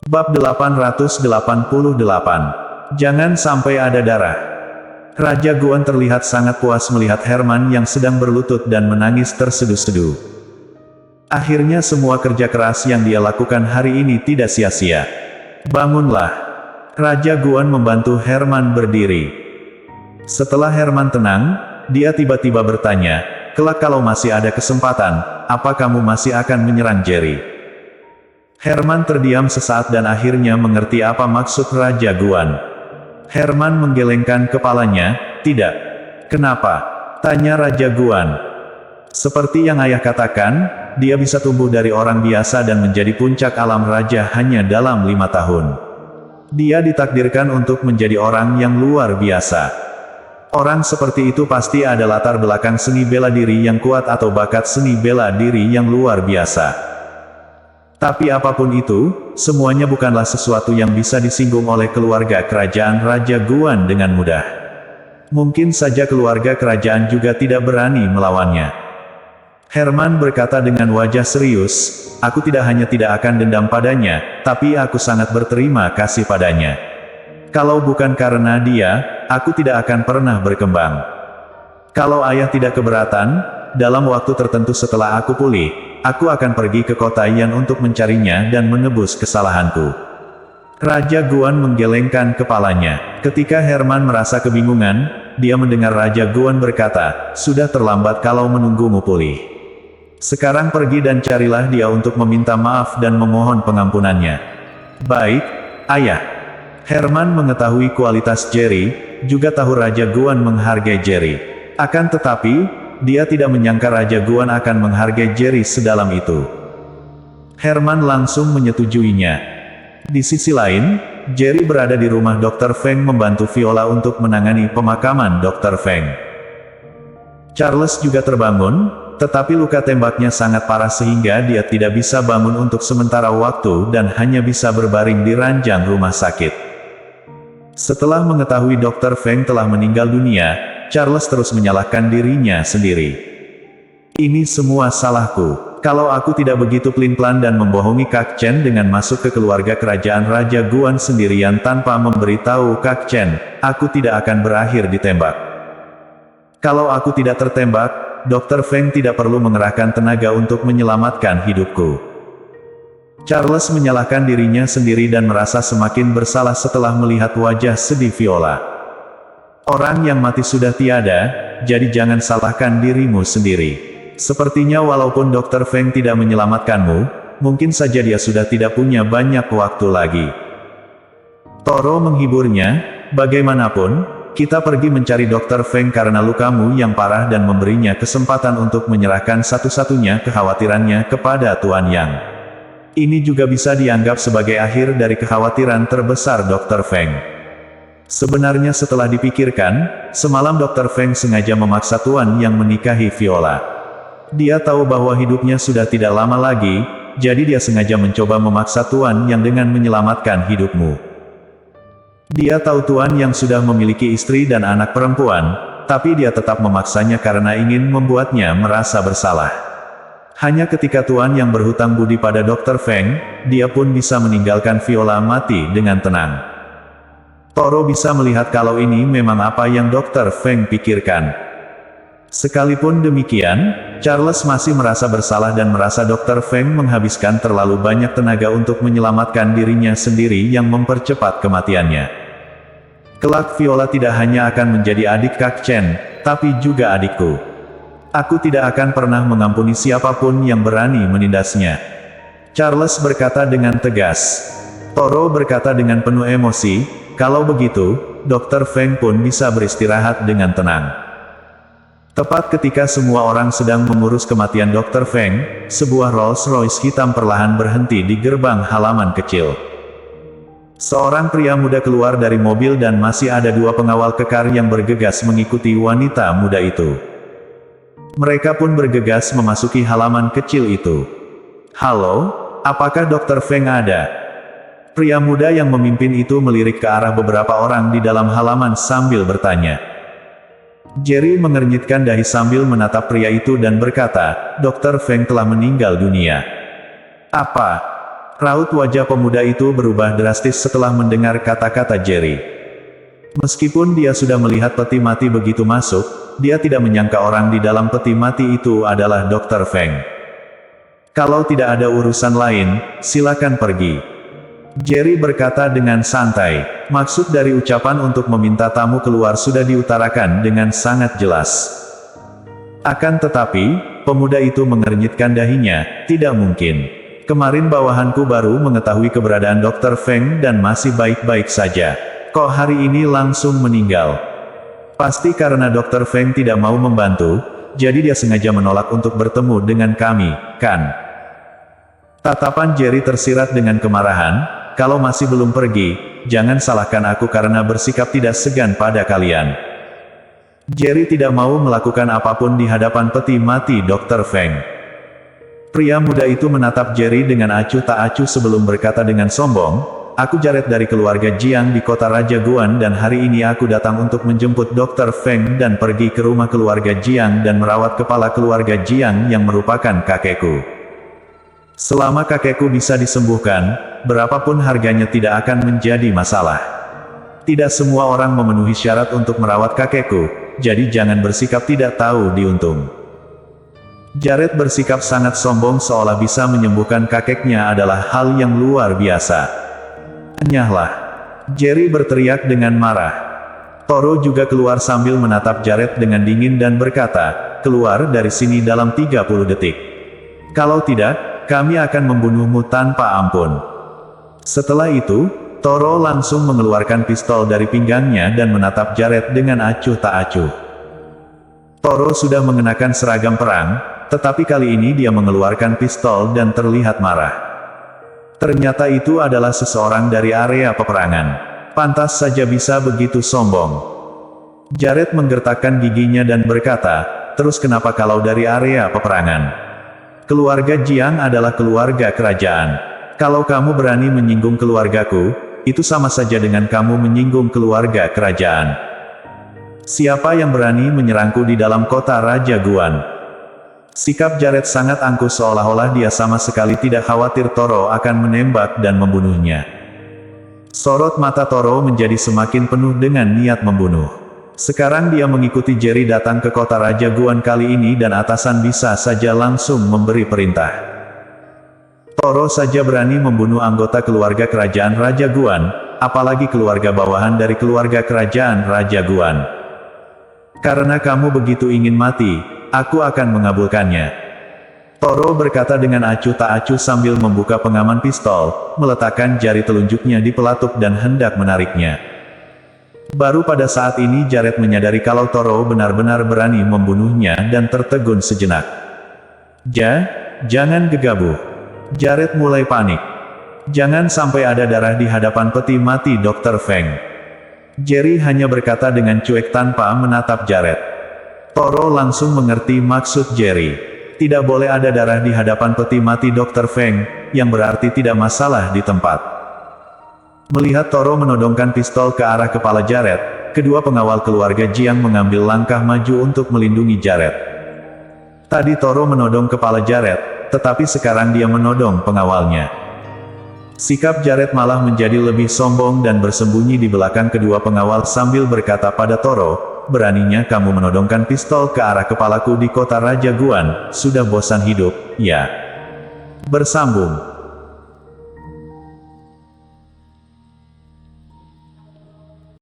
Bab 888. Jangan sampai ada darah. Raja Guan terlihat sangat puas melihat Herman yang sedang berlutut dan menangis terseduh-seduh. Akhirnya semua kerja keras yang dia lakukan hari ini tidak sia-sia. Bangunlah. Raja Guan membantu Herman berdiri. Setelah Herman tenang, dia tiba-tiba bertanya, "Kelak kalau masih ada kesempatan, apa kamu masih akan menyerang Jerry?" Herman terdiam sesaat dan akhirnya mengerti apa maksud Raja Guan. Herman menggelengkan kepalanya. "Tidak." "Kenapa?" tanya Raja Guan. "Seperti yang ayah katakan, dia bisa tumbuh dari orang biasa dan menjadi puncak alam raja hanya dalam 5 tahun. Dia ditakdirkan untuk menjadi orang yang luar biasa. Orang seperti itu pasti ada latar belakang seni bela diri yang kuat atau bakat seni bela diri yang luar biasa. Tapi apapun itu, semuanya bukanlah sesuatu yang bisa disinggung oleh keluarga kerajaan Raja Guan dengan mudah. Mungkin saja keluarga kerajaan juga tidak berani melawannya." Herman berkata dengan wajah serius, "Aku tidak hanya tidak akan dendam padanya, tapi aku sangat berterima kasih padanya. Kalau bukan karena dia, aku tidak akan pernah berkembang. Kalau ayah tidak keberatan, dalam waktu tertentu setelah aku pulih, aku akan pergi ke kota Yan untuk mencarinya dan menebus kesalahanku." Raja Guan menggelengkan kepalanya. Ketika Herman merasa kebingungan, dia mendengar Raja Guan berkata, "Sudah terlambat kalau menunggumu pulih. Sekarang pergi dan carilah dia untuk meminta maaf dan memohon pengampunannya." "Baik, ayah." Herman mengetahui kualitas Jerry, juga tahu Raja Guan menghargai Jerry. Akan tetapi, dia tidak menyangka Raja Guan akan menghargai Jerry sedalam itu. Herman langsung menyetujuinya. Di sisi lain, Jerry berada di rumah Dr. Feng membantu Viola untuk menangani pemakaman Dr. Feng. Charles juga terbangun, tetapi luka tembaknya sangat parah sehingga dia tidak bisa bangun untuk sementara waktu dan hanya bisa berbaring di ranjang rumah sakit. Setelah mengetahui Dr. Feng telah meninggal dunia, Charles terus menyalahkan dirinya sendiri. "Ini semua salahku. Kalau aku tidak begitu pelin-pelan dan membohongi Kak Chen dengan masuk ke keluarga kerajaan Raja Guan sendirian tanpa memberitahu Kak Chen, aku tidak akan berakhir ditembak. Kalau aku tidak tertembak, Dr. Feng tidak perlu mengerahkan tenaga untuk menyelamatkan hidupku." Charles menyalahkan dirinya sendiri dan merasa semakin bersalah setelah melihat wajah sedih Viola. Orang yang mati sudah tiada, jadi jangan salahkan dirimu sendiri. Sepertinya walaupun Dr. Feng tidak menyelamatkanmu, mungkin saja dia sudah tidak punya banyak waktu lagi. Toro menghiburnya, "Bagaimanapun, kita pergi mencari Dr. Feng karena lukamu yang parah dan memberinya kesempatan untuk menyerahkan satu-satunya kekhawatirannya kepada Tuan Yang. Ini juga bisa dianggap sebagai akhir dari kekhawatiran terbesar Dr. Feng." Sebenarnya setelah dipikirkan, semalam Dr. Feng sengaja memaksa Tuan Yang menikahi Viola. Dia tahu bahwa hidupnya sudah tidak lama lagi, jadi dia sengaja mencoba memaksa Tuan Yang dengan menyelamatkan hidupmu. Dia tahu Tuan Yang sudah memiliki istri dan anak perempuan, tapi dia tetap memaksanya karena ingin membuatnya merasa bersalah. Hanya ketika Tuan Yang berhutang budi pada Dr. Feng, dia pun bisa meninggalkan Viola mati dengan tenang. Toro bisa melihat kalau ini memang apa yang Dr. Feng pikirkan. Sekalipun demikian, Charles masih merasa bersalah dan merasa Dr. Feng menghabiskan terlalu banyak tenaga untuk menyelamatkan dirinya sendiri yang mempercepat kematiannya. Kelak Viola tidak hanya akan menjadi adik Kak Chen, tapi juga adikku. Aku tidak akan pernah mengampuni siapapun yang berani menindasnya." Charles berkata dengan tegas. Toro berkata dengan penuh emosi, "Kalau begitu, Dr. Feng pun bisa beristirahat dengan tenang." Tepat ketika semua orang sedang mengurus kematian Dr. Feng, sebuah Rolls-Royce hitam perlahan berhenti di gerbang halaman kecil. Seorang pria muda keluar dari mobil dan masih ada 2 pengawal kekar yang bergegas mengikuti wanita muda itu. Mereka pun bergegas memasuki halaman kecil itu. "Halo, apakah Dr. Feng ada?" Pria muda yang memimpin itu melirik ke arah beberapa orang di dalam halaman sambil bertanya. Jerry mengernyitkan dahi sambil menatap pria itu dan berkata, "Dr. Feng telah meninggal dunia." "Apa?" Raut wajah pemuda itu berubah drastis setelah mendengar kata-kata Jerry. Meskipun dia sudah melihat peti mati begitu masuk, dia tidak menyangka orang di dalam peti mati itu adalah Dr. Feng. Kalau tidak ada urusan lain, silakan pergi. Jerry berkata dengan santai. Maksud dari ucapan untuk meminta tamu keluar sudah diutarakan dengan sangat jelas. Akan tetapi, pemuda itu mengernyitkan dahinya. Tidak mungkin. Kemarin bawahanku baru mengetahui keberadaan Dr. Feng dan masih baik-baik saja. Kok hari ini langsung meninggal? Pasti karena Dr. Feng tidak mau membantu, jadi dia sengaja menolak untuk bertemu dengan kami, kan? Tatapan Jerry tersirat dengan kemarahan. Kalau masih belum pergi, jangan salahkan aku karena bersikap tidak segan pada kalian. Jerry tidak mau melakukan apapun di hadapan peti mati Dr. Feng. Pria muda itu menatap Jerry dengan acuh tak acuh sebelum berkata dengan sombong, "Aku Jared dari keluarga Jiang di kota Raja Guan dan hari ini aku datang untuk menjemput Dr. Feng dan pergi ke rumah keluarga Jiang dan merawat kepala keluarga Jiang yang merupakan kakekku. Selama kakekku bisa disembuhkan, berapapun harganya tidak akan menjadi masalah. Tidak semua orang memenuhi syarat untuk merawat kakekku, jadi jangan bersikap tidak tahu diuntung." Jared bersikap sangat sombong seolah bisa menyembuhkan kakeknya adalah hal yang luar biasa. "Nyahlah!" Jerry berteriak dengan marah. Toro juga keluar sambil menatap Jared dengan dingin dan berkata, "Keluar dari sini dalam 30 detik. Kalau tidak, kami akan membunuhmu tanpa ampun." Setelah itu, Toro langsung mengeluarkan pistol dari pinggangnya dan menatap Jared dengan acuh tak acuh. Toro sudah mengenakan seragam perang, tetapi kali ini dia mengeluarkan pistol dan terlihat marah. Ternyata itu adalah seseorang dari area peperangan. Pantas saja bisa begitu sombong. Jared menggertakkan giginya dan berkata, "Terus kenapa kalau dari area peperangan? Keluarga Jiang adalah keluarga kerajaan. Kalau kamu berani menyinggung keluargaku, itu sama saja dengan kamu menyinggung keluarga kerajaan. Siapa yang berani menyerangku di dalam kota Raja Guan?" Sikap Jared sangat angkuh seolah-olah dia sama sekali tidak khawatir Toro akan menembak dan membunuhnya. Sorot mata Toro menjadi semakin penuh dengan niat membunuh. Sekarang dia mengikuti Jerry datang ke kota Raja Guan kali ini dan atasan bisa saja langsung memberi perintah. Toro saja berani membunuh anggota keluarga kerajaan Raja Guan, apalagi keluarga bawahan dari keluarga kerajaan Raja Guan. Karena kamu begitu ingin mati, aku akan mengabulkannya. Toro berkata dengan acuh tak acuh sambil membuka pengaman pistol, meletakkan jari telunjuknya di pelatuk dan hendak menariknya. Baru pada saat ini Jared menyadari kalau Toro benar-benar berani membunuhnya dan tertegun sejenak. Jangan gegabah. Jared mulai panik. Jangan sampai ada darah di hadapan peti mati Dr. Feng. Jerry hanya berkata dengan cuek tanpa menatap Jared. Toro langsung mengerti maksud Jerry. Tidak boleh ada darah di hadapan peti mati Dr. Feng, yang berarti tidak masalah di tempat. Melihat Toro menodongkan pistol ke arah kepala Jared, kedua pengawal keluarga Jiang mengambil langkah maju untuk melindungi Jared. Tadi Toro menodong kepala Jared, tetapi sekarang dia menodong pengawalnya. Sikap Jared malah menjadi lebih sombong dan bersembunyi di belakang kedua pengawal sambil berkata pada Toro, "Beraninya kamu menodongkan pistol ke arah kepalaku di kota Raja Guan, sudah bosan hidup, ya?" Bersambung.